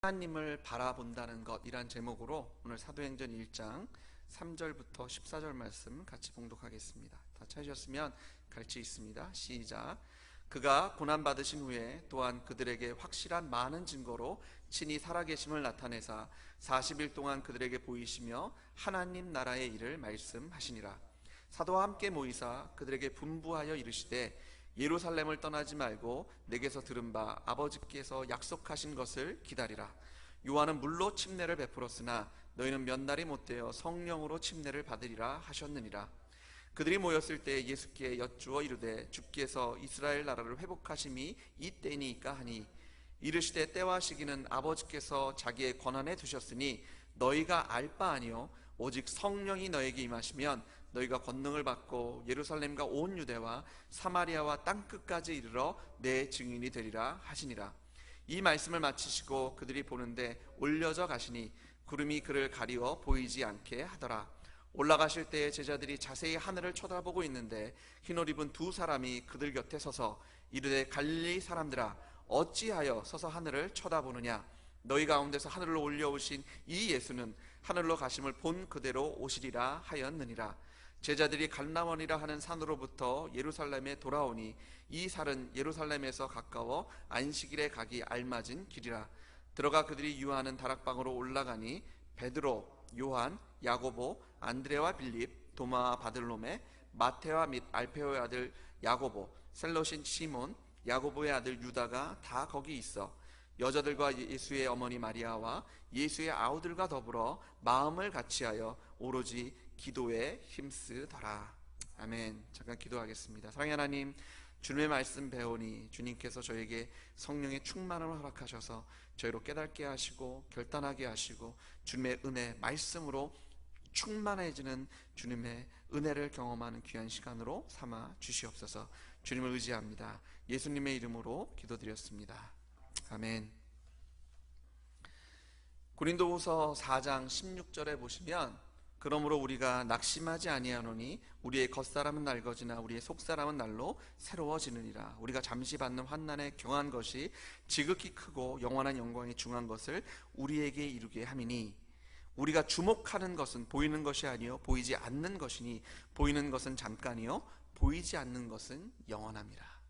하나님을 바라본다는 것이란 제목으로 오늘 사도행전 1장 3절부터 14절 말씀 같이 봉독하겠습니다. 다 찾으셨으면 같이 있습니다. 시작. 그가 고난받으신 후에 또한 그들에게 확실한 많은 증거로 친히 살아계심을 나타내사 40일 동안 그들에게 보이시며 하나님 나라의 일을 말씀하시니라. 사도와 함께 모이사 그들에게 분부하여 이르시되 예루살렘을 떠나지 말고 내게서 들은 바 아버지께서 약속하신 것을 기다리라. 요한은 물로 침례를 베풀었으나 너희는 몇 날이 못되어 성령으로 침례를 받으리라 하셨느니라. 그들이 모였을 때 예수께 여쭈어 이르되 주께서 이스라엘 나라를 회복하심이 이때니까 하니 이르시되 때와 시기는 아버지께서 자기의 권한에 두셨으니 너희가 알 바 아니요 오직 성령이 너에게 임하시면 너희가 권능을 받고 예루살렘과 온 유대와 사마리아와 땅끝까지 이르러 내 증인이 되리라 하시니라. 이 말씀을 마치시고 그들이 보는데 올려져 가시니 구름이 그를 가리워 보이지 않게 하더라. 올라가실 때에 제자들이 자세히 하늘을 쳐다보고 있는데 흰옷 입은 두 사람이 그들 곁에 서서 이르되 갈릴리 사람들아 어찌하여 서서 하늘을 쳐다보느냐. 너희 가운데서 하늘로 올려오신 이 예수는 하늘로 가심을 본 그대로 오시리라 하였느니라. 제자들이 갈라몬이라 하는 산으로부터 예루살렘에 돌아오니 이 산은 예루살렘에서 가까워 안식일에 가기 알맞은 길이라. 들어가 그들이 유하는 다락방으로 올라가니 베드로, 요한, 야고보, 안드레와 빌립, 도마와 바들로메, 마테와 및 알페오의 아들 야고보, 셀롯인 시몬, 야고보의 아들 유다가 다 거기 있어 여자들과 예수의 어머니 마리아와 예수의 아우들과 더불어 마음을 같이하여 오로지 기도에 힘쓰더라. 아멘. 잠깐 기도하겠습니다. 사랑의 하나님, 주님의 말씀 배우니 주님께서 저에게 성령의 충만을 허락하셔서 저희로 깨닫게 하시고 결단하게 하시고 주님의 은혜, 말씀으로 충만해지는 주님의 은혜를 경험하는 귀한 시간으로 삼아 주시옵소서. 주님을 의지합니다. 예수님의 이름으로 기도드렸습니다. 아멘. 고린도후서 4장 16절에 보시면 그러므로 우리가 낙심하지 아니하노니 우리의 겉사람은 낡어지나 우리의 속사람은 날로 새로워지느니라. 우리가 잠시 받는 환난에 경한 것이 지극히 크고 영원한 영광이 중한 것을 우리에게 이루게 함이니 우리가 주목하는 것은 보이는 것이 아니요 보이지 않는 것이니 보이는 것은 잠깐이요 보이지 않는 것은 영원함이라.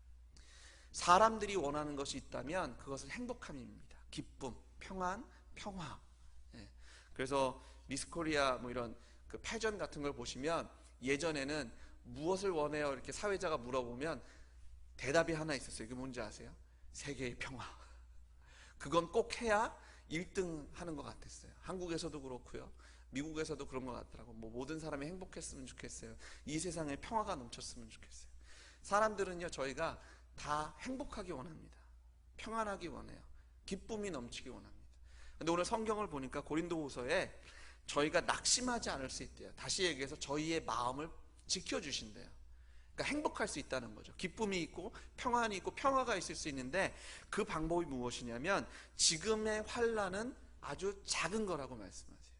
사람들이 원하는 것이 있다면 그것은 행복함입니다. 기쁨, 평안, 평화. 그래서 미스코리아 뭐 이런 그 패전 같은 걸 보시면 예전에는 무엇을 원해요? 이렇게 사회자가 물어보면 대답이 하나 있었어요. 그게 뭔지 아세요? 세계의 평화. 그건 꼭 해야 1등 하는 것 같았어요. 한국에서도 그렇고요. 미국에서도 그런 것 같더라고. 뭐 모든 사람이 행복했으면 좋겠어요. 이 세상에 평화가 넘쳤으면 좋겠어요. 사람들은요, 저희가 다 행복하기 원합니다. 평안하기 원해요. 기쁨이 넘치기 원합니다. 근데 오늘 성경을 보니까 고린도후서에 저희가 낙심하지 않을 수 있대요. 다시 얘기해서 저희의 마음을 지켜주신대요. 그러니까 행복할 수 있다는 거죠. 기쁨이 있고 평안이 있고 평화가 있을 수 있는데 그 방법이 무엇이냐면 지금의 환난은 아주 작은 거라고 말씀하세요.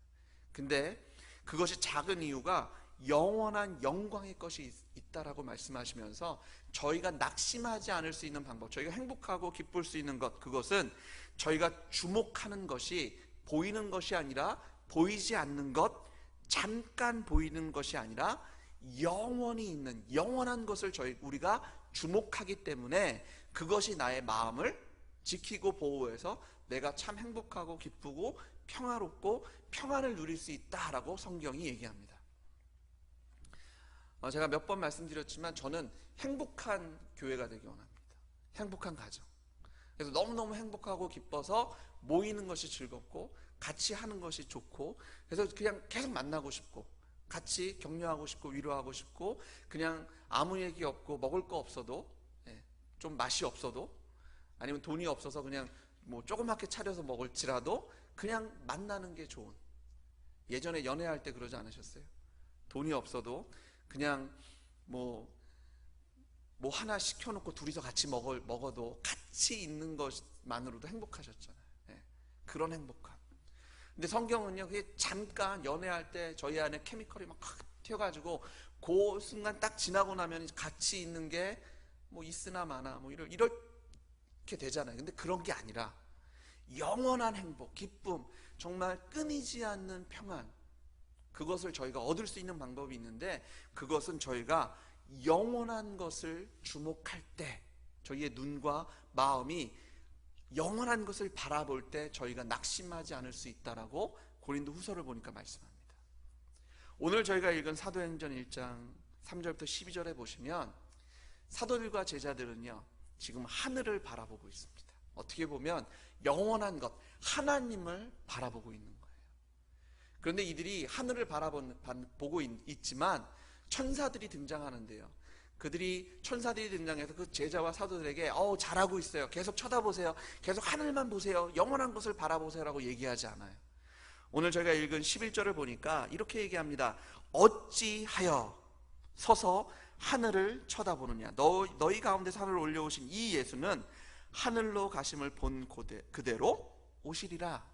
근데 그것이 작은 이유가 영원한 영광의 것이 있다라고 말씀하시면서 저희가 낙심하지 않을 수 있는 방법, 저희가 행복하고 기쁠 수 있는 것, 그것은 저희가 주목하는 것이 보이는 것이 아니라 보이지 않는 것, 잠깐 보이는 것이 아니라 영원히 있는 영원한 것을 우리가 주목하기 때문에 그것이 나의 마음을 지키고 보호해서 내가 참 행복하고 기쁘고 평화롭고 평안을 누릴 수 있다라고 성경이 얘기합니다. 제가 몇 번 말씀드렸지만 저는 행복한 교회가 되기 원합니다. 행복한 가정. 그래서 너무너무 행복하고 기뻐서 모이는 것이 즐겁고 같이 하는 것이 좋고 그래서 그냥 계속 만나고 싶고 같이 격려하고 싶고 위로하고 싶고 그냥 아무 얘기 없고 먹을 거 없어도 좀 맛이 없어도 아니면 돈이 없어서 그냥 뭐 조그맣게 차려서 먹을지라도 그냥 만나는 게 좋은. 예전에 연애할 때 그러지 않으셨어요? 돈이 없어도 그냥 뭐 하나 시켜놓고 둘이서 같이 먹어도 같이 있는 것만으로도 행복하셨잖아요. 그런 행복함. 근데 성경은요, 그게 잠깐 연애할 때 저희 안에 케미컬이 막 튀어가지고 그 순간 딱 지나고 나면 같이 있는 게 뭐 있으나 마나 뭐 이렇게 되잖아요. 근데 그런 게 아니라 영원한 행복, 기쁨, 정말 끊이지 않는 평안, 그것을 저희가 얻을 수 있는 방법이 있는데, 그것은 저희가 영원한 것을 주목할 때, 저희의 눈과 마음이 영원한 것을 바라볼 때 저희가 낙심하지 않을 수 있다라고 고린도 후서를 보니까 말씀합니다. 오늘 저희가 읽은 사도행전 1장 3절부터 12절에 보시면 사도들과 제자들은요, 지금 하늘을 바라보고 있습니다. 어떻게 보면 영원한 것, 하나님을 바라보고 있는 거예요. 그런데 이들이 하늘을 바라보고 있지만 천사들이 등장하는데요, 천사들이 등장해서 그 제자와 사도들에게 잘하고 있어요, 계속 쳐다보세요, 계속 하늘만 보세요, 영원한 것을 바라보세요 라고 얘기하지 않아요. 오늘 저희가 읽은 11절을 보니까 이렇게 얘기합니다. 어찌하여 서서 하늘을 쳐다보느냐. 너희 가운데서 하늘을 올려오신 이 예수는 하늘로 가심을 본 그대로 오시리라.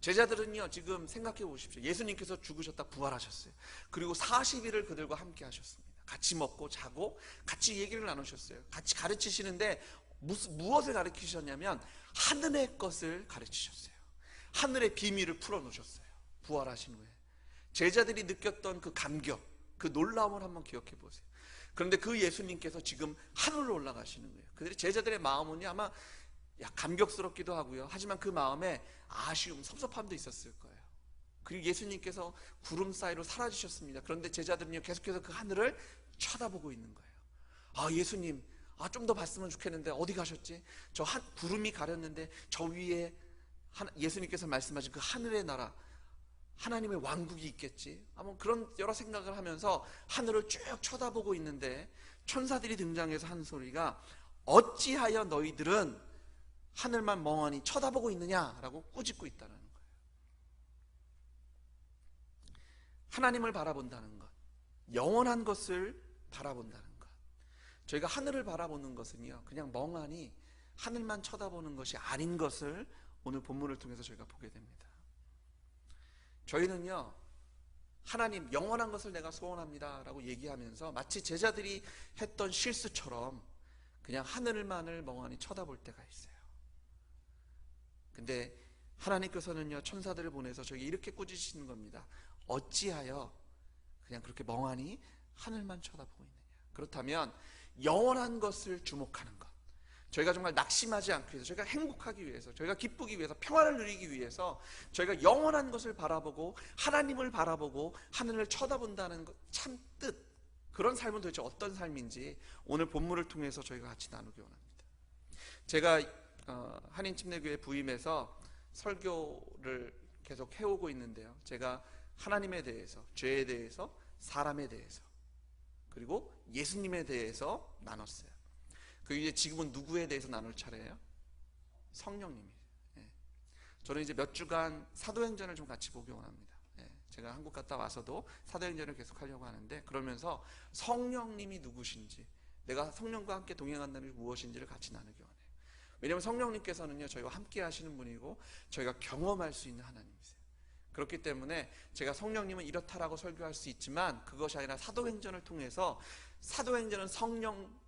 제자들은요, 지금 생각해 보십시오. 예수님께서 죽으셨다 부활하셨어요. 그리고 40일을 그들과 함께 하셨습니다. 같이 먹고 자고 같이 얘기를 나누셨어요. 같이 가르치시는데 무엇을 가르치셨냐면 하늘의 것을 가르치셨어요. 하늘의 비밀을 풀어놓으셨어요. 부활하신 후에 제자들이 느꼈던 그 감격, 그 놀라움을 한번 기억해 보세요. 그런데 그 예수님께서 지금 하늘로 올라가시는 거예요. 제자들의 마음은 아마 감격스럽기도 하고요, 하지만 그 마음에 아쉬움, 섭섭함도 있었을 거예요. 그리고 예수님께서 구름 사이로 사라지셨습니다. 그런데 제자들은요, 계속해서 그 하늘을 쳐다보고 있는 거예요. 예수님, 좀 더 봤으면 좋겠는데 어디 가셨지? 저 구름이 가렸는데 저 위에 예수님께서 말씀하신 그 하늘의 나라, 하나님의 왕국이 있겠지. 아마 그런 여러 생각을 하면서 하늘을 쭉 쳐다보고 있는데 천사들이 등장해서 하는 소리가 어찌하여 너희들은 하늘만 멍하니 쳐다보고 있느냐라고 꾸짖고 있다는 거예요. 하나님을 바라본다는 것, 영원한 것을 바라본다는 것. 저희가 하늘을 바라보는 것은요, 그냥 멍하니 하늘만 쳐다보는 것이 아닌 것을 오늘 본문을 통해서 저희가 보게 됩니다. 저희는요, 하나님 영원한 것을 내가 소원합니다 라고 얘기하면서 마치 제자들이 했던 실수처럼 그냥 하늘만을 멍하니 쳐다볼 때가 있어요. 근데 하나님께서는요, 천사들을 보내서 저에게 이렇게 꾸짖으시는 겁니다. 어찌하여 그냥 그렇게 멍하니 하늘만 쳐다보고 있느냐. 그렇다면 영원한 것을 주목하는 것, 저희가 정말 낙심하지 않기 위해서, 저희가 행복하기 위해서, 저희가 기쁘기 위해서, 평안을 누리기 위해서 저희가 영원한 것을 바라보고 하나님을 바라보고 하늘을 쳐다본다는 것, 참 뜻, 그런 삶은 도대체 어떤 삶인지 오늘 본문을 통해서 저희가 같이 나누기 원합니다. 제가 한인침례교회 부임해서 설교를 계속 해오고 있는데요, 제가 하나님에 대해서, 죄에 대해서, 사람에 대해서, 그리고 예수님에 대해서 나눴어요. 이제 지금은 누구에 대해서 나눌 차례예요? 성령님이에요. 저는 이제 몇 주간 사도행전을 좀 같이 보기 원합니다. 제가 한국 갔다 와서도 사도행전을 계속 하려고 하는데, 그러면서 성령님이 누구신지, 내가 성령과 함께 동행한다는 것이 무엇인지를 같이 나누기 원해요. 왜냐하면 성령님께서는요, 저희와 함께 하시는 분이고 저희가 경험할 수 있는 하나님이세요. 그렇기 때문에 제가 성령님은 이렇다라고 설교할 수 있지만 그것이 아니라 사도행전을 통해서, 사도행전은 성령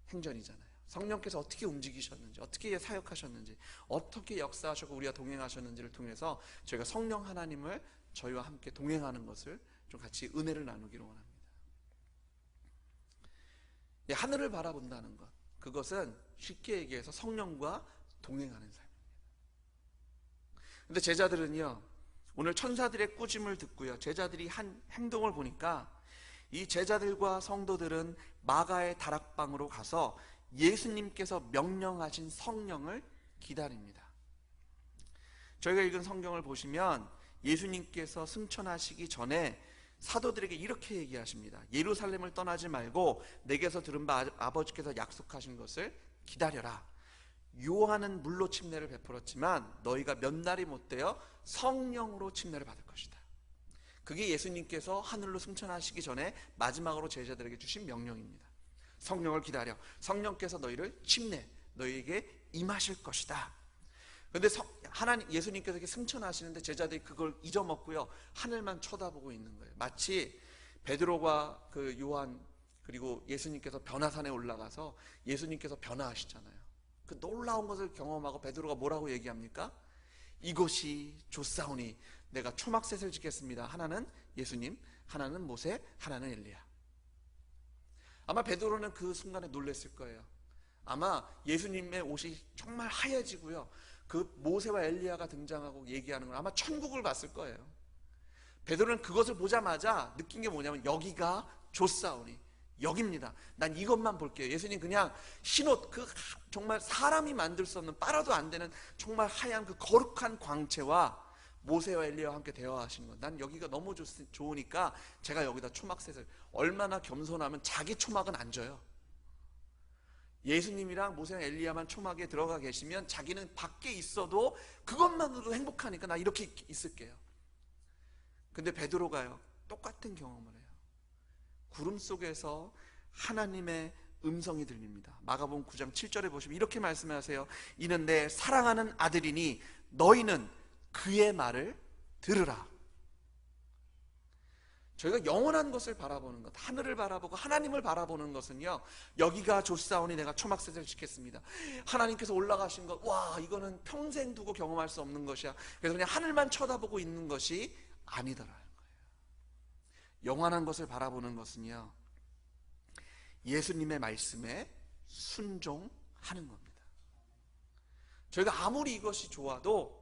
행전이잖아요. 성령께서 어떻게 움직이셨는지, 어떻게 사역하셨는지, 어떻게 역사하셨고 우리가 동행하셨는지를 통해서 저희가 성령 하나님을 저희와 함께 동행하는 것을 좀 같이 은혜를 나누기를 원합니다. 하늘을 바라본다는 것, 그것은 쉽게 얘기해서 성령과 동행하는 삶입니다. 근데 제자들은요, 오늘 천사들의 꾸짐을 듣고요, 제자들이 한 행동을 보니까 이 제자들과 성도들은 마가의 다락방으로 가서 예수님께서 명령하신 성령을 기다립니다. 저희가 읽은 성경을 보시면 예수님께서 승천하시기 전에 사도들에게 이렇게 얘기하십니다. 예루살렘을 떠나지 말고 내게서 들은 바 아버지께서 약속하신 것을 기다려라. 요한은 물로 침례를 베풀었지만 너희가 몇 날이 못되어 성령으로 침례를 받을 것이다. 그게 예수님께서 하늘로 승천하시기 전에 마지막으로 제자들에게 주신 명령입니다. 성령을 기다려. 성령께서 너희를 너희에게 임하실 것이다. 그런데 예수님께서 이렇게 승천하시는데 제자들이 그걸 잊어먹고요, 하늘만 쳐다보고 있는 거예요. 마치 베드로와 요한, 그리고 예수님께서 변화산에 올라가서 예수님께서 변화하시잖아요. 그 놀라운 것을 경험하고 베드로가 뭐라고 얘기합니까? 이것이 좋사오니 내가 초막셋을 짓겠습니다. 하나는 예수님, 하나는 모세, 하나는 엘리야. 아마 베드로는 그 순간에 놀랐을 거예요. 아마 예수님의 옷이 정말 하얘지고요, 그 모세와 엘리야가 등장하고 얘기하는 건 아마 천국을 봤을 거예요. 베드로는 그것을 보자마자 느낀 게 뭐냐면 여기가 좋사오니, 여기입니다. 난 이것만 볼게요. 예수님 그냥 흰옷, 그 정말 사람이 만들 수 없는, 빨아도 안 되는 정말 하얀 그 거룩한 광채와 모세와 엘리야와 함께 대화하시는 것, 난 여기가 너무 좋으니까 제가 여기다 초막셋을. 얼마나 겸손하면 자기 초막은 안 져요. 예수님이랑 모세랑 엘리야만 초막에 들어가 계시면 자기는 밖에 있어도 그것만으로도 행복하니까 나 이렇게 있을게요. 근데 베드로가요, 똑같은 경험을 해요. 구름 속에서 하나님의 음성이 들립니다. 마가복음 9장 7절에 보시면 이렇게 말씀하세요. 이는 내 사랑하는 아들이니 너희는 그의 말을 들으라. 저희가 영원한 것을 바라보는 것, 하늘을 바라보고 하나님을 바라보는 것은요, 여기가 좋사오니 내가 초막셋을 짓겠습니다, 하나님께서 올라가신 것, 와 이거는 평생 두고 경험할 수 없는 것이야, 그래서 그냥 하늘만 쳐다보고 있는 것이 아니더라는 거예요. 영원한 것을 바라보는 것은요, 예수님의 말씀에 순종하는 겁니다. 저희가 아무리 이것이 좋아도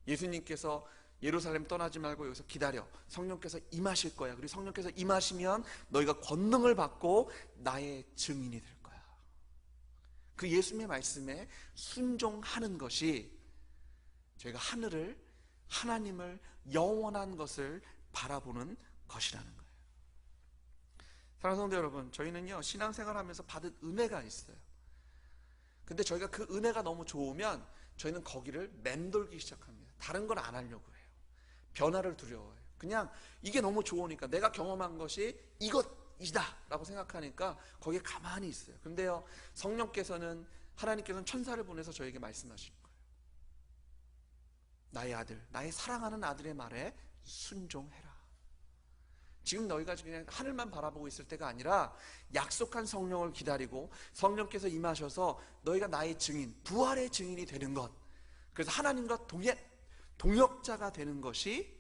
예수님께서 예루살렘 떠나지 말고 여기서 기다려, 성령께서 임하실 거야, 그리고 성령께서 임하시면 너희가 권능을 받고 나의 증인이 될 거야, 그 예수님의 말씀에 순종하는 것이 저희가 하늘을, 하나님을, 영원한 것을 바라보는 것이라는 거예요. 사랑하는 성도 여러분, 저희는요 신앙생활하면서 받은 은혜가 있어요. 근데 저희가 그 은혜가 너무 좋으면 저희는 거기를 맴돌기 시작합니다. 다른 걸 안 하려고 해요. 변화를 두려워해요. 그냥 이게 너무 좋으니까, 내가 경험한 것이 이것이다 라고 생각하니까 거기에 가만히 있어요. 근데요, 성령께서는, 하나님께서는 천사를 보내서 저에게 말씀하시는 거예요. 나의 아들, 나의 사랑하는 아들의 말에 순종해라. 지금 너희가 그냥 하늘만 바라보고 있을 때가 아니라 약속한 성령을 기다리고 성령께서 임하셔서 너희가 나의 증인, 부활의 증인이 되는 것, 그래서 하나님과 동역자가 되는 것이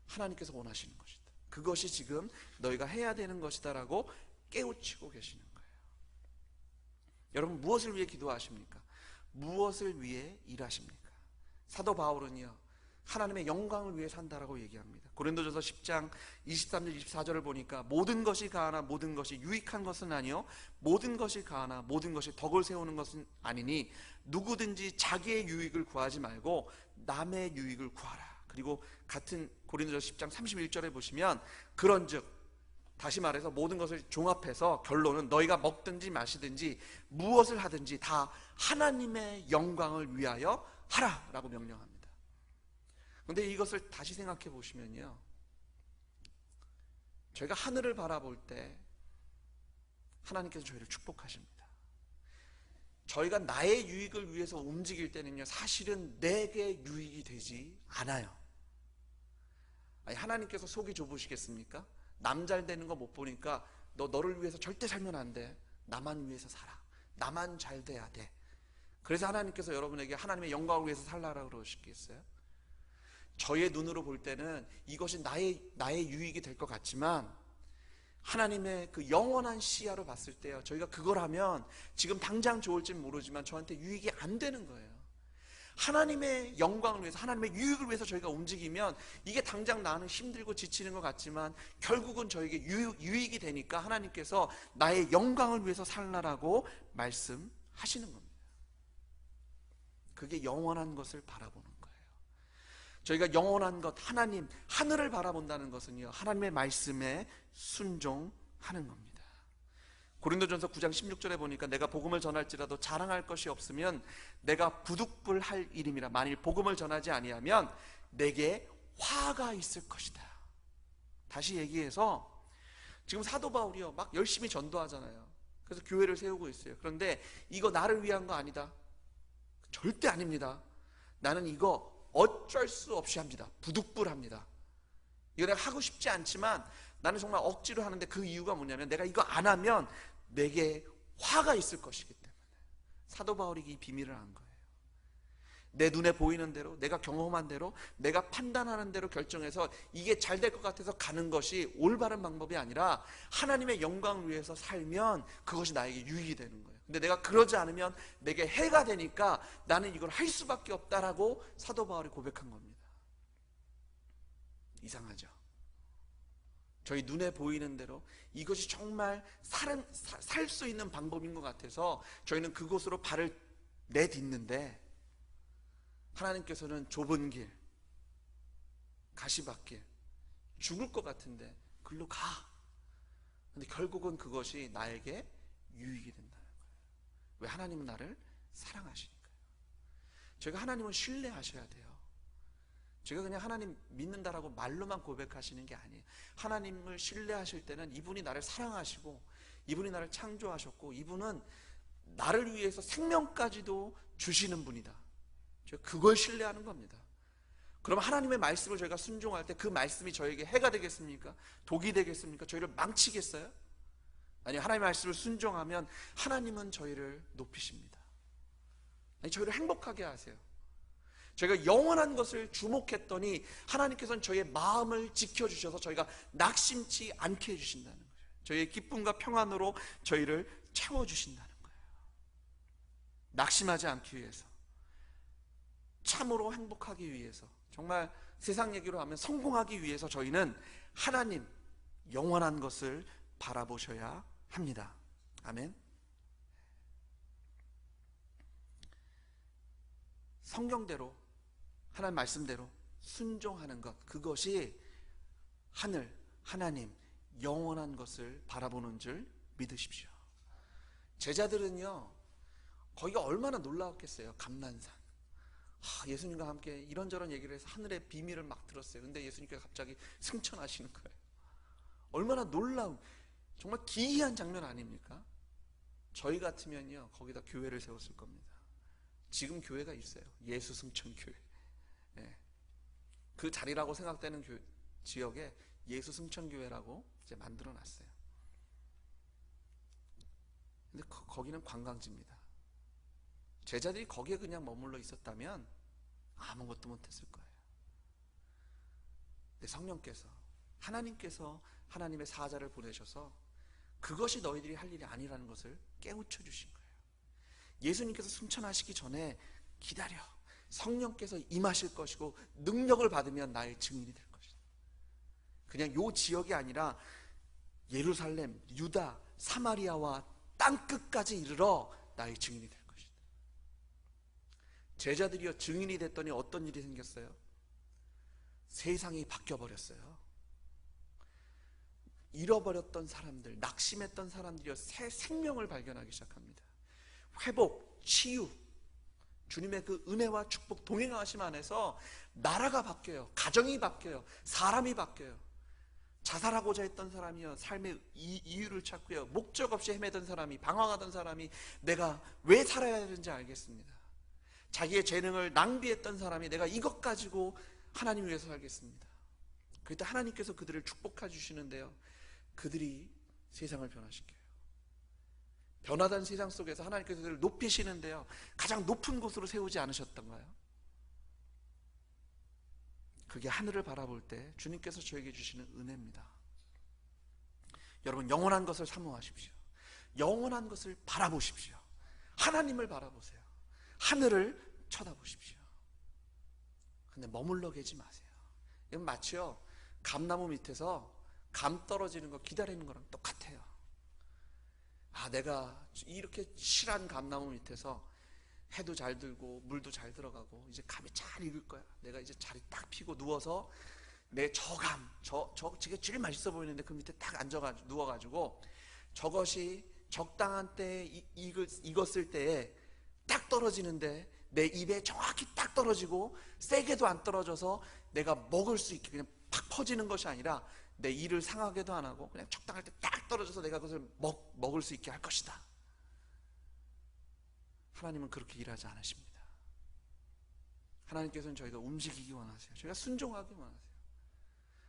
하나님께서 원하시는 것이다, 그것이 지금 너희가 해야 되는 것이다 라고 깨우치고 계시는 거예요. 여러분, 무엇을 위해 기도하십니까? 무엇을 위해 일하십니까? 사도 바울은요, 하나님의 영광을 위해 산다라고 얘기합니다. 고린도전서 10장 23절 24절을 보니까 모든 것이 가하나 모든 것이 유익한 것은 아니요 모든 것이 가하나 모든 것이 덕을 세우는 것은 아니니 누구든지 자기의 유익을 구하지 말고 남의 유익을 구하라. 그리고 같은 고린도전서 10장 31절에 보시면 그런즉, 다시 말해서 모든 것을 종합해서 결론은 너희가 먹든지 마시든지 무엇을 하든지 다 하나님의 영광을 위하여 하라 라고 명령합니다. 그런데 이것을 다시 생각해 보시면요, 저희가 하늘을 바라볼 때 하나님께서 저희를 축복하십니다. 저희가 나의 유익을 위해서 움직일 때는요, 사실은 내게 유익이 되지 않아요. 아니, 하나님께서 속이 좁으시겠습니까? 남 잘 되는 거 못 보니까 너를 위해서 절대 살면 안 돼, 나만 위해서 살아, 나만 잘 돼야 돼. 그래서 하나님께서 여러분에게 하나님의 영광을 위해서 살라라고 그러시겠어요? 저의 눈으로 볼 때는 이것이 나의 유익이 될 것 같지만 하나님의 그 영원한 시야로 봤을 때요, 저희가 그걸 하면 지금 당장 좋을지는 모르지만 저한테 유익이 안 되는 거예요. 하나님의 영광을 위해서, 하나님의 유익을 위해서 저희가 움직이면 이게 당장 나는 힘들고 지치는 것 같지만 결국은 저에게 유익이 되니까 하나님께서 나의 영광을 위해서 살라라고 말씀하시는 겁니다. 그게 영원한 것을 바라보는 거예요. 저희가 영원한 것, 하나님, 하늘을 바라본다는 것은요, 하나님의 말씀에 순종하는 겁니다. 고린도전서 9장 16절에 보니까 내가 복음을 전할지라도 자랑할 것이 없으면 내가 부득불할 일임이라. 만일 복음을 전하지 아니하면 내게 화가 있을 것이다. 다시 얘기해서 지금 사도 바울이요, 막 열심히 전도하잖아요. 그래서 교회를 세우고 있어요. 그런데 이거 나를 위한 거 아니다, 절대 아닙니다. 나는 이거 어쩔 수 없이 합니다. 부득불합니다. 이거 내가 하고 싶지 않지만 나는 정말 억지로 하는데, 그 이유가 뭐냐면 내가 이거 안 하면 내게 화가 있을 것이기 때문에. 사도 바울이 이 비밀을 안 거예요. 내 눈에 보이는 대로, 내가 경험한 대로, 내가 판단하는 대로 결정해서 이게 잘 될 것 같아서 가는 것이 올바른 방법이 아니라 하나님의 영광을 위해서 살면 그것이 나에게 유익이 되는 거예요. 근데 내가 그러지 않으면 내게 해가 되니까 나는 이걸 할 수밖에 없다라고 사도 바울이 고백한 겁니다. 이상하죠? 저희 눈에 보이는 대로 이것이 정말 살 수 있는 방법인 것 같아서 저희는 그곳으로 발을 내딛는데, 하나님께서는 좁은 길, 가시밭길, 죽을 것 같은데 글로 가. 근데 결국은 그것이 나에게 유익이 된다는 거예요. 왜? 하나님은 나를 사랑하시니까요. 저희가 하나님을 신뢰하셔야 돼요. 제가 그냥 하나님 믿는다라고 말로만 고백하시는 게 아니에요. 하나님을 신뢰하실 때는 이분이 나를 사랑하시고, 이분이 나를 창조하셨고, 이분은 나를 위해서 생명까지도 주시는 분이다. 저희가 그걸 신뢰하는 겁니다. 그럼 하나님의 말씀을 저희가 순종할 때 그 말씀이 저에게 해가 되겠습니까? 독이 되겠습니까? 저희를 망치겠어요? 아니, 하나님의 말씀을 순종하면 하나님은 저희를 높이십니다. 아니, 저희를 행복하게 하세요. 저희가 영원한 것을 주목했더니 하나님께서는 저희의 마음을 지켜주셔서 저희가 낙심치 않게 해주신다는 거예요. 저희의 기쁨과 평안으로 저희를 채워주신다는 거예요. 낙심하지 않기 위해서, 참으로 행복하기 위해서, 정말 세상 얘기로 하면 성공하기 위해서 저희는 하나님, 영원한 것을 바라보셔야 합니다. 아멘. 성경대로, 하나님 말씀대로 순종하는 것, 그것이 하나님, 영원한 것을 바라보는 줄 믿으십시오. 제자들은요, 거기가 얼마나 놀라웠겠어요. 감난산, 예수님과 함께 이런저런 얘기를 해서 하늘의 비밀을 막 들었어요. 근데 예수님께서 갑자기 승천하시는 거예요. 얼마나 놀라운, 정말 기이한 장면 아닙니까? 저희 같으면요, 거기다 교회를 세웠을 겁니다. 지금 교회가 있어요. 예수 승천교회. 네. 그 자리라고 생각되는 지역에 예수 승천교회라고 이제 만들어 놨어요. 근데 거기는 관광지입니다. 제자들이 거기에 그냥 머물러 있었다면 아무것도 못했을 거예요. 근데 성령께서, 하나님께서 하나님의 사자를 보내셔서 그것이 너희들이 할 일이 아니라는 것을 깨우쳐 주신 거예요. 예수님께서 승천하시기 전에 기다려. 성령께서 임하실 것이고 능력을 받으면 나의 증인이 될 것이다. 그냥 요 지역이 아니라 예루살렘, 유다, 사마리아와 땅끝까지 이르러 나의 증인이 될 것이다. 제자들이여 증인이 됐더니 어떤 일이 생겼어요? 세상이 바뀌어버렸어요. 잃어버렸던 사람들, 낙심했던 사람들이여 새 생명을 발견하기 시작합니다. 회복, 치유, 주님의 그 은혜와 축복, 동행하심 안에서 나라가 바뀌어요. 가정이 바뀌어요. 사람이 바뀌어요. 자살하고자 했던 사람이요, 삶의 이유를 찾고요, 목적 없이 헤매던 사람이, 방황하던 사람이 내가 왜 살아야 되는지 알겠습니다. 자기의 재능을 낭비했던 사람이 내가 이것 가지고 하나님 위해서 살겠습니다. 그때 하나님께서 그들을 축복해 주시는데요, 그들이 세상을 변화시켜요. 변화된 세상 속에서 하나님께서 그들을 높이시는데요, 가장 높은 곳으로 세우지 않으셨던가요? 그게 하늘을 바라볼 때 주님께서 저에게 주시는 은혜입니다. 여러분, 영원한 것을 사모하십시오. 영원한 것을 바라보십시오. 하나님을 바라보세요. 하늘을 쳐다보십시오. 근데 머물러 계지 마세요. 이건 마치요, 감나무 밑에서 감 떨어지는 거 기다리는 거랑 똑같아요. 내가 이렇게 실한 감나무 밑에서 해도 잘 들고 물도 잘 들어가고 이제 감이 잘 익을 거야. 내가 이제 자리 딱 펴고 누워서 내 저감, 저게 제일 맛있어 보이는데 그 밑에 딱 앉아가지고 누워가지고 저것이 적당한 때에 익었을 때에 딱 떨어지는데 내 입에 정확히 딱 떨어지고 세게도 안 떨어져서 내가 먹을 수 있게 그냥 팍 퍼지는 것이 아니라 내 이를 상하게도 안 하고 그냥 적당할 때 딱 떨어져서 내가 그것을 먹을 수 있게 할 것이다. 하나님은 그렇게 일하지 않으십니다. 하나님께서는 저희가 움직이기 원하세요. 저희가 순종하기 원하세요.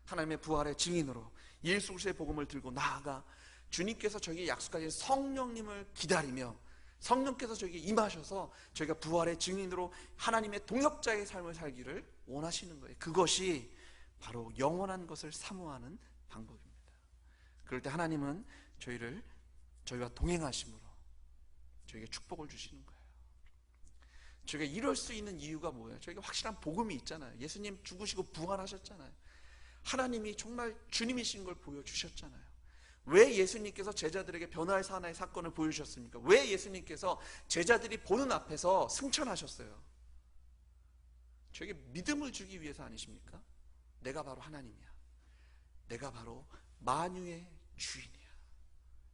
하나님의 부활의 증인으로 예수 그리스도의 복음을 들고 나아가 주님께서 저희에게 약속하신 성령님을 기다리며 성령께서 저에게 임하셔서 저희가 부활의 증인으로 하나님의 동역자의 삶을 살기를 원하시는 거예요. 그것이 바로 영원한 것을 사모하는 방법입니다. 그럴 때 하나님은 저희와 동행하심으로 저희에게 축복을 주시는 거예요. 저희가 이럴 수 있는 이유가 뭐예요? 저희가 확실한 복음이 있잖아요. 예수님 죽으시고 부활하셨잖아요. 하나님이 정말 주님이신 걸 보여주셨잖아요. 왜 예수님께서 제자들에게 변화의 하나의 사건을 보여주셨습니까? 왜 예수님께서 제자들이 보는 앞에서 승천하셨어요? 저에게 믿음을 주기 위해서 아니십니까? 내가 바로 하나님이야. 내가 바로 만유의 주인이야.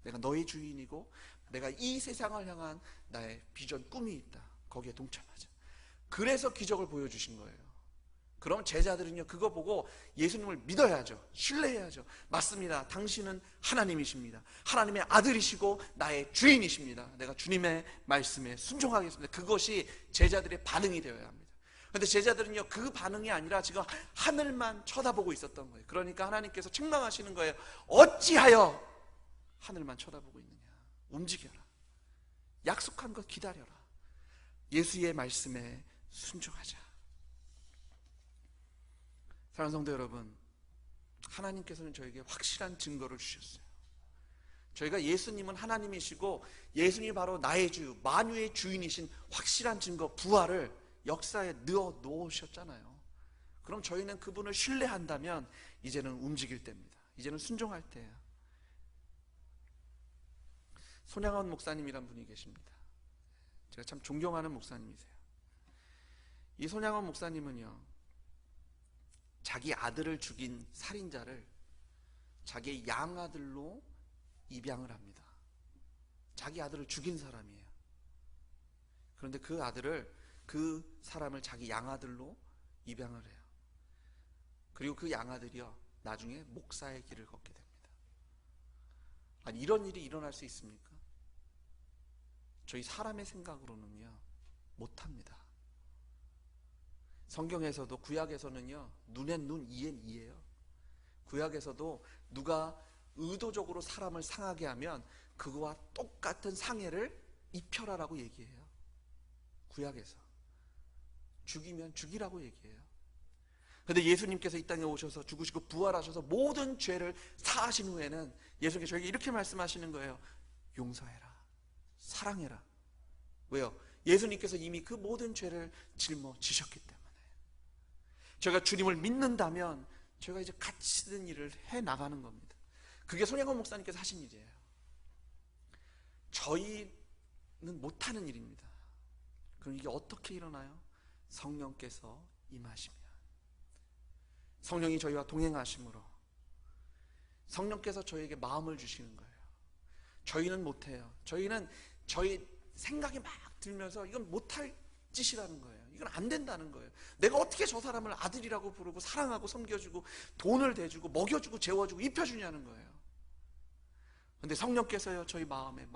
내가 너의 주인이고 내가 이 세상을 향한 나의 비전, 꿈이 있다. 거기에 동참하자. 그래서 기적을 보여주신 거예요. 그럼 제자들은요, 그거 보고 예수님을 믿어야죠. 신뢰해야죠. 맞습니다. 당신은 하나님이십니다. 하나님의 아들이시고 나의 주인이십니다. 내가 주님의 말씀에 순종하겠습니다. 그것이 제자들의 반응이 되어야 합니다. 그런데 제자들은요, 그 반응이 아니라 지금 하늘만 쳐다보고 있었던 거예요. 그러니까 하나님께서 책망하시는 거예요. 어찌하여 하늘만 쳐다보고 있느냐. 움직여라. 약속한 것 기다려라. 예수의 말씀에 순종하자. 사랑하는 성도 여러분, 하나님께서는 저에게 확실한 증거를 주셨어요. 저희가 예수님은 하나님이시고 예수님이 바로 나의 주, 만유의 주인이신 확실한 증거, 부활을 역사에 넣어 놓으셨잖아요. 그럼 저희는 그분을 신뢰한다면 이제는 움직일 때입니다. 이제는 순종할 때예요. 손양원 목사님이란 분이 계십니다. 제가 참 존경하는 목사님이세요. 이 손양원 목사님은요, 자기 아들을 죽인 살인자를 자기의 양아들로 입양을 합니다. 자기 아들을 죽인 사람이에요. 그런데 그 사람을 자기 양아들로 입양을 해요. 그리고 그 양아들이요, 나중에 목사의 길을 걷게 됩니다. 아니, 이런 일이 일어날 수 있습니까? 저희 사람의 생각으로는요, 못합니다. 성경에서도, 구약에서는요, 눈엔 눈, 이엔 이예요. 구약에서도 누가 의도적으로 사람을 상하게 하면 그거와 똑같은 상해를 입혀라라고 얘기해요. 구약에서 죽이면 죽이라고 얘기해요. 그런데 예수님께서 이 땅에 오셔서 죽으시고 부활하셔서 모든 죄를 사하신 후에는 예수님께서 저에게 이렇게 말씀하시는 거예요. 용서해라, 사랑해라. 왜요? 예수님께서 이미 그 모든 죄를 짊어지셨기 때문에. 저희가 주님을 믿는다면 저희가 이제 갇히는 일을 해나가는 겁니다. 그게 손양원 목사님께서 하신 일이에요. 저희는 못하는 일입니다. 그럼 이게 어떻게 일어나요? 성령께서 임하시면, 성령이 저희와 동행하심으로 성령께서 저희에게 마음을 주시는 거예요. 저희는 못해요. 저희는 저희 생각이 막 들면서 이건 못할 짓이라는 거예요. 이건 안 된다는 거예요. 내가 어떻게 저 사람을 아들이라고 부르고 사랑하고 섬겨주고 돈을 대주고 먹여주고 재워주고 입혀주냐는 거예요. 그런데 성령께서요, 저희 마음에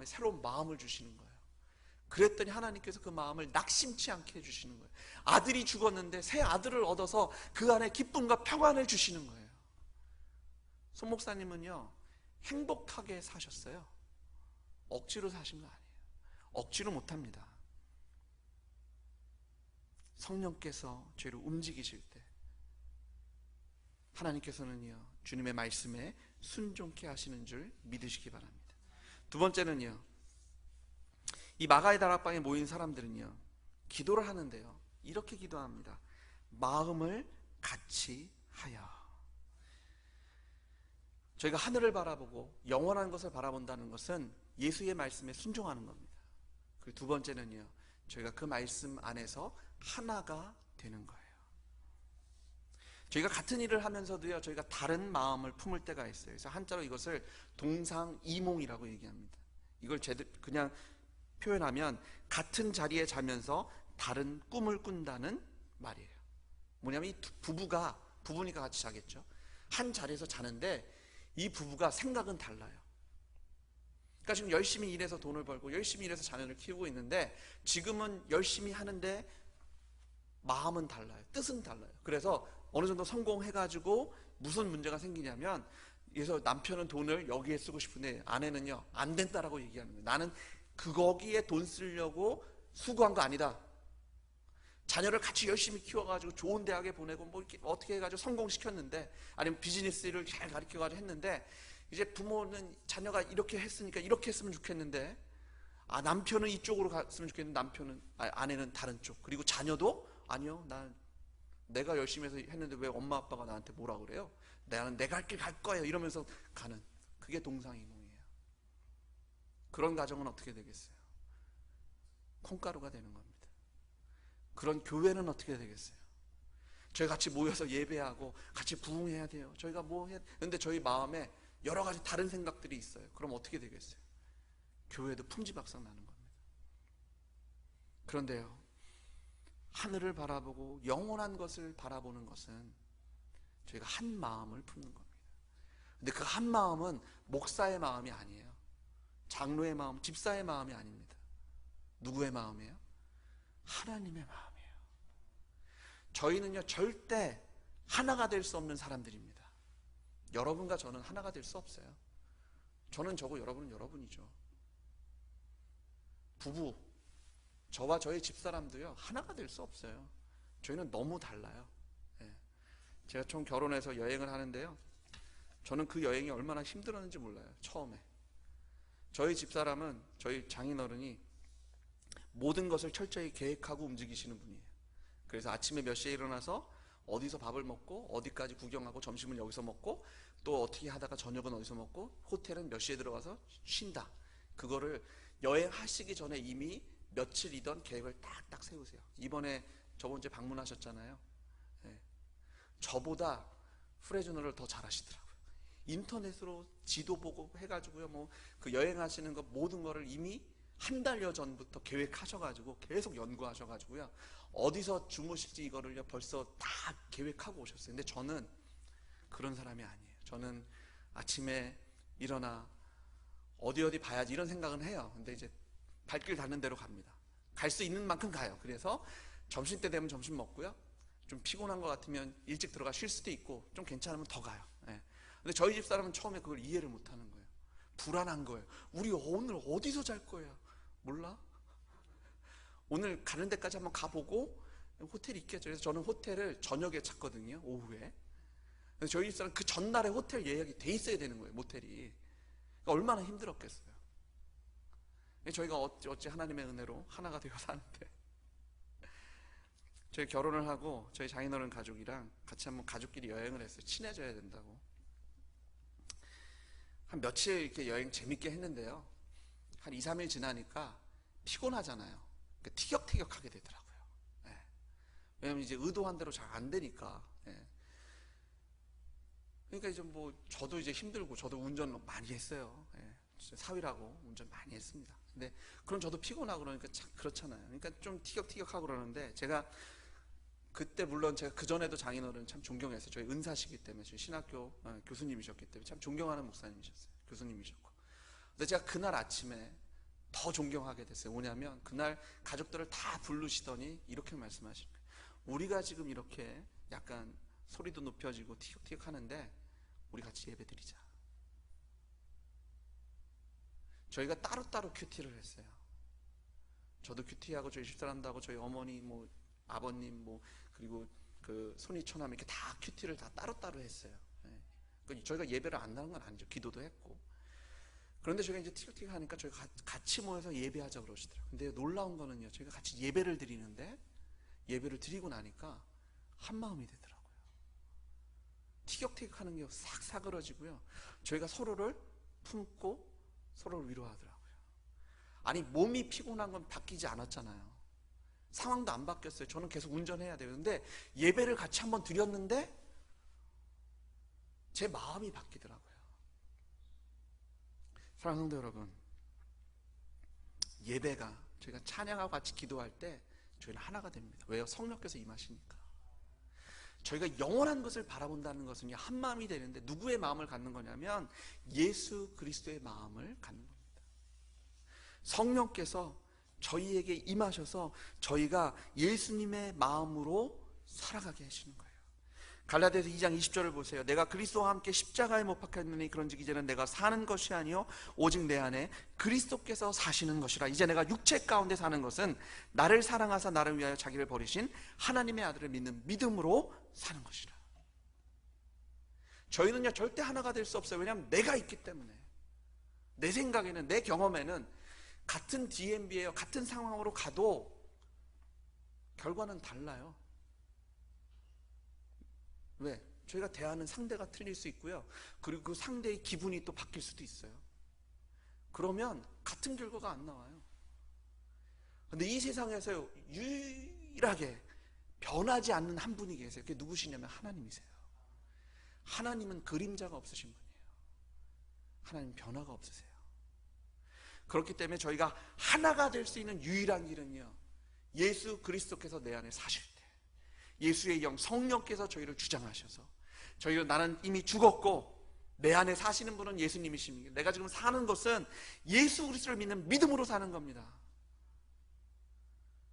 새로운 마음을 주시는 거예요. 그랬더니 하나님께서 그 마음을 낙심치 않게 해주시는 거예요. 아들이 죽었는데 새 아들을 얻어서 그 안에 기쁨과 평안을 주시는 거예요. 손 목사님은요, 행복하게 사셨어요. 억지로 사신 거 아니에요. 억지로 못합니다. 성령께서 저희를 움직이실 때 하나님께서는요, 주님의 말씀에 순종케 하시는 줄 믿으시기 바랍니다. 두 번째는요, 이 마가의 다락방에 모인 사람들은요, 기도를 하는데요, 이렇게 기도합니다. 마음을 같이 하여. 저희가 하늘을 바라보고 영원한 것을 바라본다는 것은 예수의 말씀에 순종하는 겁니다. 그리고 두 번째는요, 저희가 그 말씀 안에서 하나가 되는 거예요. 저희가 같은 일을 하면서도요, 저희가 다른 마음을 품을 때가 있어요. 그래서 한자로 이것을 동상이몽이라고 얘기합니다. 이걸 그냥 표현하면 같은 자리에 자면서 다른 꿈을 꾼다는 말이에요. 뭐냐면 이 부부니까 같이 자겠죠. 한 자리에서 자는데 이 부부가 생각은 달라요. 그러니까 지금 열심히 일해서 돈을 벌고 열심히 일해서 자녀를 키우고 있는데 지금은 열심히 하는데 마음은 달라요. 뜻은 달라요. 그래서 어느 정도 성공해가지고 무슨 문제가 생기냐면, 그래서 남편은 돈을 여기에 쓰고 싶은데 아내는요, 안 된다라고 얘기하는 거예요. 나는 거기에 돈 쓰려고 수고한 거 아니다. 자녀를 같이 열심히 키워가지고 좋은 대학에 보내고 뭐 이렇게 어떻게 해가지고 성공시켰는데, 아니면 비즈니스를 잘 가르쳐가지고 했는데, 이제 부모는 자녀가 이렇게 했으니까 이렇게 했으면 좋겠는데, 남편은 이쪽으로 갔으면 좋겠는데 아내는 다른 쪽. 그리고 자녀도 아니요, 내가 열심히 해서 했는데 왜 엄마 아빠가 나한테 뭐라 그래요? 나는 내가 할 길 갈 거예요 이러면서 가는, 그게 동상이몽이에요. 그런 가정은 어떻게 되겠어요? 콩가루가 되는 겁니다. 그런 교회는 어떻게 되겠어요? 저희 같이 모여서 예배하고 같이 부흥해야 돼요. 저희가 뭐 해야, 근데 저희 마음에 여러 가지 다른 생각들이 있어요. 그럼 어떻게 되겠어요? 교회도 풍지박산 나는 겁니다. 그런데요, 하늘을 바라보고 영원한 것을 바라보는 것은 저희가 한 마음을 품는 겁니다. 근데 그 한 마음은 목사의 마음이 아니에요. 장로의 마음, 집사의 마음이 아닙니다. 누구의 마음이에요? 하나님의 마음이에요. 저희는요, 절대 하나가 될 수 없는 사람들입니다. 여러분과 저는 하나가 될 수 없어요. 저는 저고 여러분은 여러분이죠. 부부, 저와 저희 집사람도요, 하나가 될 수 없어요. 저희는 너무 달라요. 제가 총 결혼해서 여행을 하는데요, 저는 그 여행이 얼마나 힘들었는지 몰라요. 처음에 저희 집사람은, 저희 장인어른이 모든 것을 철저히 계획하고 움직이시는 분이에요. 그래서 아침에 몇 시에 일어나서 어디서 밥을 먹고 어디까지 구경하고 점심은 여기서 먹고 또 어떻게 하다가 저녁은 어디서 먹고 호텔은 몇 시에 들어가서 쉰다. 그거를 여행하시기 전에 이미 며칠이던 계획을 딱딱 세우세요. 이번에 저번 주에 방문하셨잖아요. 저보다 프레즈너를 더 잘하시더라고요. 인터넷으로 지도 보고 해가지고요, 뭐 그 여행하시는 거 모든 거를 이미 한 달여 전부터 계획하셔가지고 계속 연구하셔가지고요, 어디서 주무실지 이거를요 벌써 다 계획하고 오셨어요. 근데 저는 그런 사람이 아니에요. 저는 아침에 일어나 어디 봐야지 이런 생각은 해요. 근데 이제 발길 닿는 대로 갑니다. 갈 수 있는 만큼 가요. 그래서 점심 때 되면 점심 먹고요, 좀 피곤한 것 같으면 일찍 들어가 쉴 수도 있고, 좀 괜찮으면 더 가요. 근데 저희 집 사람은 처음에 그걸 이해를 못 하는 거예요. 불안한 거예요. 우리 오늘 어디서 잘 거야? 몰라? 오늘 가는 데까지 한번 가보고 호텔이 있겠죠. 그래서 저는 호텔을 저녁에 찾거든요, 오후에. 근데 저희 집 사람 그 전날에 호텔 예약이 돼 있어야 되는 거예요, 모텔이. 그러니까 얼마나 힘들었겠어요. 저희가 어찌 하나님의 은혜로 하나가 되어 사는데, 저희 결혼을 하고 저희 장인어른 가족이랑 같이 한번 가족끼리 여행을 했어요. 친해져야 된다고. 한 며칠 이렇게 여행 재밌게 했는데요, 한 2, 3일 지나니까 피곤하잖아요. 그러니까 티격태격하게 되더라고요. 왜냐면 이제 의도한 대로 잘 안 되니까. 그러니까 이제 뭐 저도 이제 힘들고, 저도 운전 많이 했어요. 사위라고 운전 많이 했습니다. 근데 그럼 저도 피곤하고 그러니까 참 그렇잖아요. 그러니까 좀 티격태격하고 그러는데, 제가 그때 물론 제가 그전에도 장인어른 참 존경했어요. 저희 은사시기 때문에, 저희 신학교 교수님이셨기 때문에 참 존경하는 목사님이셨어요. 교수님이셨고. 근데 제가 그날 아침에 더 존경하게 됐어요. 뭐냐면 그날 가족들을 다 부르시더니 이렇게 말씀하시는 거예요. 우리가 지금 이렇게 약간 소리도 높여지고 티격태격 하는데 우리 같이 예배 드리자. 저희가 따로따로 큐티를 했어요. 저도 큐티하고 저희 집사람도 하고 저희 어머니 뭐 아버님 뭐 그리고 그 손이 처남 이렇게 다 큐티를 다 따로따로 했어요. 그러니까 저희가 예배를 안 나는 건 아니죠. 기도도 했고. 그런데 저희가 이제 티격태격 하니까 저희가 같이 모여서 예배하자 그러시더라고요. 근데 놀라운 거는요, 저희가 같이 예배를 드리는데, 예배를 드리고 나니까 한 마음이 되더라고요. 티격태격 하는 게 싹 사그러지고요, 저희가 서로를 품고 서로를 위로하더라고요. 아니, 몸이 피곤한 건 바뀌지 않았잖아요. 상황도 안 바뀌었어요. 저는 계속 운전해야 돼요. 근데 예배를 같이 한번 드렸는데 제 마음이 바뀌더라고요. 사랑하는 성도 여러분, 예배가, 저희가 찬양하고 같이 기도할 때 저희는 하나가 됩니다. 왜요? 성령께서 임하시니까. 저희가 영원한 것을 바라본다는 것은 한 마음이 되는데, 누구의 마음을 갖는 거냐면 예수 그리스도의 마음을 갖는 겁니다. 성령께서 저희에게 임하셔서 저희가 예수님의 마음으로 살아가게 하시는 거예요. 갈라디아서 2장 20절을 보세요. 내가 그리스도와 함께 십자가에 못 박혔느니 그런즉 이제는 내가 사는 것이 아니요 오직 내 안에 그리스도께서 사시는 것이라. 이제 내가 육체 가운데 사는 것은 나를 사랑하사 나를 위하여 자기를 버리신 하나님의 아들을 믿는 믿음으로 사는 것이라. 저희는요 절대 하나가 될 수 없어요. 왜냐하면 내가 있기 때문에. 내 생각에는, 내 경험에는 같은 DMB예요. 같은 상황으로 가도 결과는 달라요. 왜? 저희가 대하는 상대가 틀릴 수 있고요. 그리고 그 상대의 기분이 또 바뀔 수도 있어요. 그러면 같은 결과가 안 나와요. 근데 이 세상에서 유일하게 변하지 않는 한 분이 계세요. 그게 누구시냐면 하나님이세요. 하나님은 그림자가 없으신 분이에요. 하나님 변화가 없으세요. 그렇기 때문에 저희가 하나가 될 수 있는 유일한 길은요, 예수 그리스도께서 내 안에 사실 때 예수의 영 성령께서 저희를 주장하셔서 저희가 나는 이미 죽었고 내 안에 사시는 분은 예수님이십니다. 내가 지금 사는 것은 예수 그리스도를 믿는 믿음으로 사는 겁니다.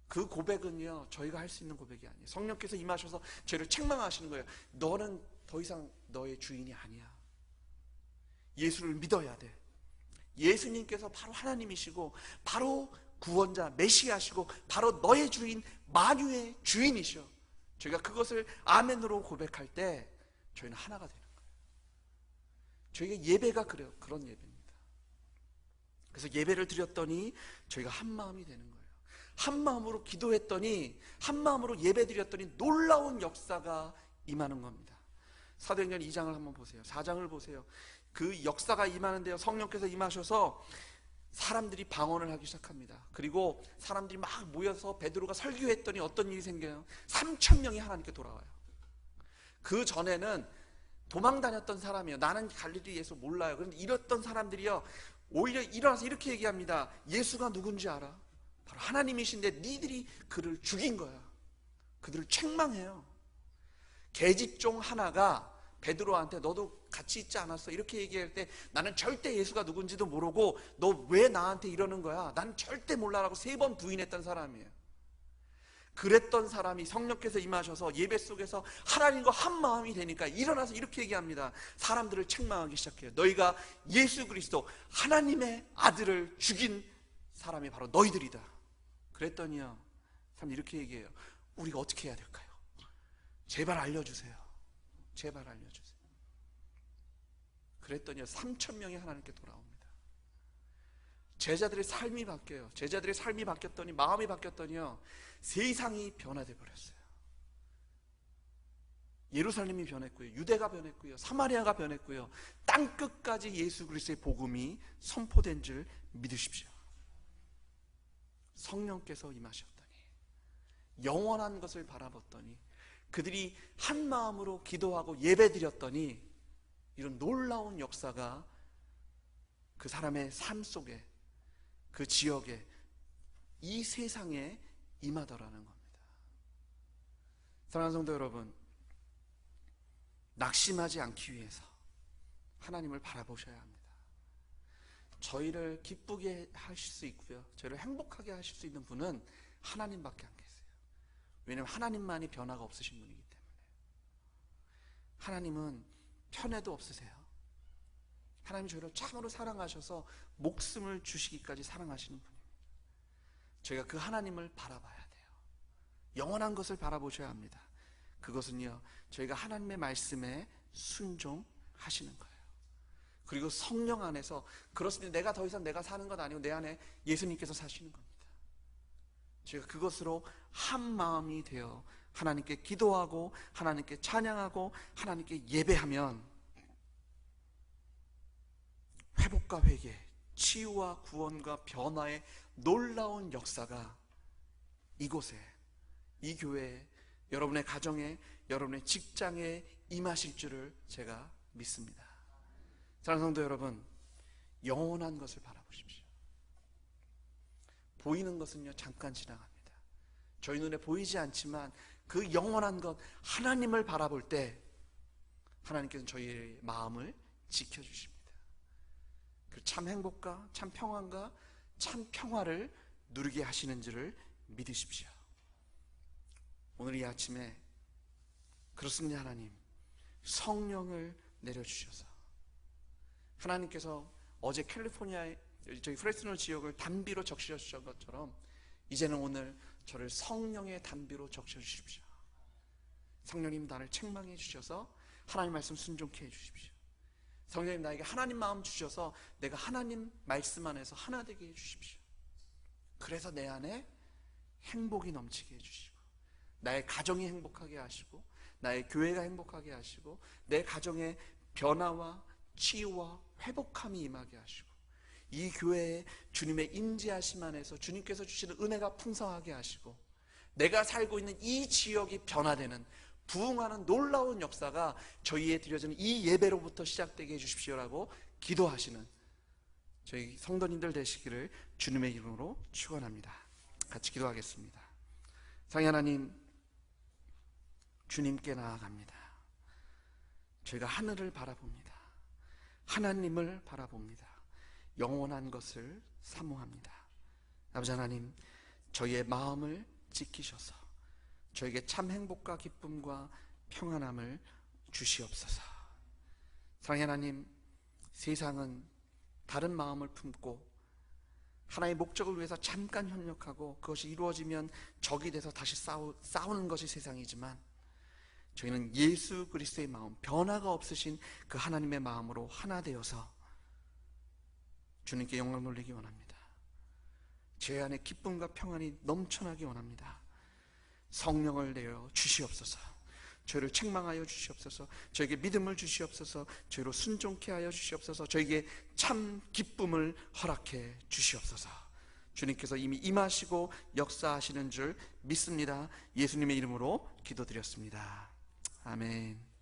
그 고백은요 저희가 할 수 있는 고백이 아니에요. 성령께서 임하셔서 저희를 책망하시는 거예요. 너는 더 이상 너의 주인이 아니야. 예수를 믿어야 돼. 예수님께서 바로 하나님이시고 바로 구원자 메시아시고 바로 너의 주인 만유의 주인이셔. 저희가 그것을 아멘으로 고백할 때 저희는 하나가 되는 거예요. 저희가 예배가 그래요. 그런 예배입니다. 그래서 예배를 드렸더니 저희가 한 마음이 되는 거예요. 한 마음으로 기도했더니, 한 마음으로 예배 드렸더니 놀라운 역사가 임하는 겁니다. 사도행전 2장을 한번 보세요. 4장을 보세요. 그 역사가 임하는데요, 성령께서 임하셔서 사람들이 방언을 하기 시작합니다. 그리고 사람들이 막 모여서 베드로가 설교했더니 어떤 일이 생겨요? 3,000명이 하나님께 돌아와요. 그 전에는 도망 다녔던 사람이에요. 나는 갈릴리 예수 몰라요. 그런데 이랬던 사람들이요 오히려 일어나서 이렇게 얘기합니다. 예수가 누군지 알아? 바로 하나님이신데 니들이 그를 죽인 거야. 그들을 책망해요. 계집종 하나가 베드로한테 너도 같이 있지 않았어? 이렇게 얘기할 때 나는 절대 예수가 누군지도 모르고 너 왜 나한테 이러는 거야? 난 절대 몰라라고 3번 부인했던 사람이에요. 그랬던 사람이 성령께서 임하셔서 예배 속에서 하나님과 한 마음이 되니까 일어나서 이렇게 얘기합니다. 사람들을 책망하기 시작해요. 너희가 예수 그리스도 하나님의 아들을 죽인 사람이 바로 너희들이다. 그랬더니요 사람들이 이렇게 얘기해요. 우리가 어떻게 해야 될까요? 제발 알려주세요. 제발 알려주세요. 그랬더니 3,000명이 하나님께 돌아옵니다. 제자들의 삶이 바뀌어요. 제자들의 삶이 바뀌었더니, 마음이 바뀌었더니요 세상이 변화돼 버렸어요. 예루살렘이 변했고요, 유대가 변했고요, 사마리아가 변했고요, 땅끝까지 예수 그리스도의 복음이 선포된 줄 믿으십시오. 성령께서 임하셨더니, 영원한 것을 바라봤더니, 그들이 한 마음으로 기도하고 예배드렸더니 이런 놀라운 역사가 그 사람의 삶 속에, 그 지역에, 이 세상에 임하더라는 겁니다. 사랑하는 성도 여러분, 낙심하지 않기 위해서 하나님을 바라보셔야 합니다. 저희를 기쁘게 하실 수 있고요, 저희를 행복하게 하실 수 있는 분은 하나님밖에 안 계세요. 왜냐하면 하나님만이 변화가 없으신 분이기 때문에. 하나님은 편애도 없으세요. 하나님 저희를 참으로 사랑하셔서 목숨을 주시기까지 사랑하시는 분입니다. 저희가 그 하나님을 바라봐야 돼요. 영원한 것을 바라보셔야 합니다. 그것은요 저희가 하나님의 말씀에 순종하시는 거예요. 그리고 성령 안에서, 그렇습니다, 내가 더 이상 내가 사는 것 아니고 내 안에 예수님께서 사시는 겁니다. 저희가 그것으로 한 마음이 되어 하나님께 기도하고 하나님께 찬양하고 하나님께 예배하면 회복과 회개, 치유와 구원과 변화의 놀라운 역사가 이곳에, 이 교회에, 여러분의 가정에, 여러분의 직장에 임하실 줄을 제가 믿습니다. 사랑하는 성도 여러분, 영원한 것을 바라보십시오. 보이는 것은요 잠깐 지나갑니다. 저희 눈에 보이지 않지만 그 영원한 것, 하나님을 바라볼 때 하나님께서는 저희의 마음을 지켜주십니다. 그 참 행복과 참 평안과 참 평화를 누리게 하시는 줄을 믿으십시오. 오늘 이 아침에 그렇습니다. 하나님, 성령을 내려주셔서, 하나님께서 어제 캘리포니아의 저희 프레스노 지역을 단비로 적셔주신 것처럼 이제는 오늘 저를 성령의 단비로 적셔주십시오. 성령님, 나를 책망해 주셔서 하나님 말씀 순종케 해주십시오. 성령님, 나에게 하나님 마음 주셔서 내가 하나님 말씀 안에서 하나 되게 해주십시오. 그래서 내 안에 행복이 넘치게 해주시고, 나의 가정이 행복하게 하시고, 나의 교회가 행복하게 하시고, 내 가정에 변화와 치유와 회복함이 임하게 하시고, 이 교회에 주님의 임재하심 안에서 주님께서 주시는 은혜가 풍성하게 하시고, 내가 살고 있는 이 지역이 변화되는, 부흥하는 놀라운 역사가 저희에 드려지는 이 예배로부터 시작되게 해주십시오라고 기도하시는 저희 성도님들 되시기를 주님의 이름으로 축원합니다. 같이 기도하겠습니다. 사랑의 하나님, 주님께 나아갑니다. 저희가 하늘을 바라봅니다. 하나님을 바라봅니다. 영원한 것을 사모합니다. 아버지 하나님, 저희의 마음을 지키셔서 저에게 참 행복과 기쁨과 평안함을 주시옵소서. 사랑의 하나님, 세상은 다른 마음을 품고 하나의 목적을 위해서 잠깐 협력하고 그것이 이루어지면 적이 돼서 다시 싸우는 것이 세상이지만, 저희는 예수 그리스도의 마음, 변화가 없으신 그 하나님의 마음으로 하나 되어서 주님께 영광 돌리기 원합니다. 제 안에 기쁨과 평안이 넘쳐나기 원합니다. 성령을 내어 주시옵소서. 저희를 책망하여 주시옵소서. 저에게 믿음을 주시옵소서. 저희로 순종케 하여 주시옵소서. 저에게 참 기쁨을 허락해 주시옵소서. 주님께서 이미 임하시고 역사하시는 줄 믿습니다. 예수님의 이름으로 기도드렸습니다. 아멘.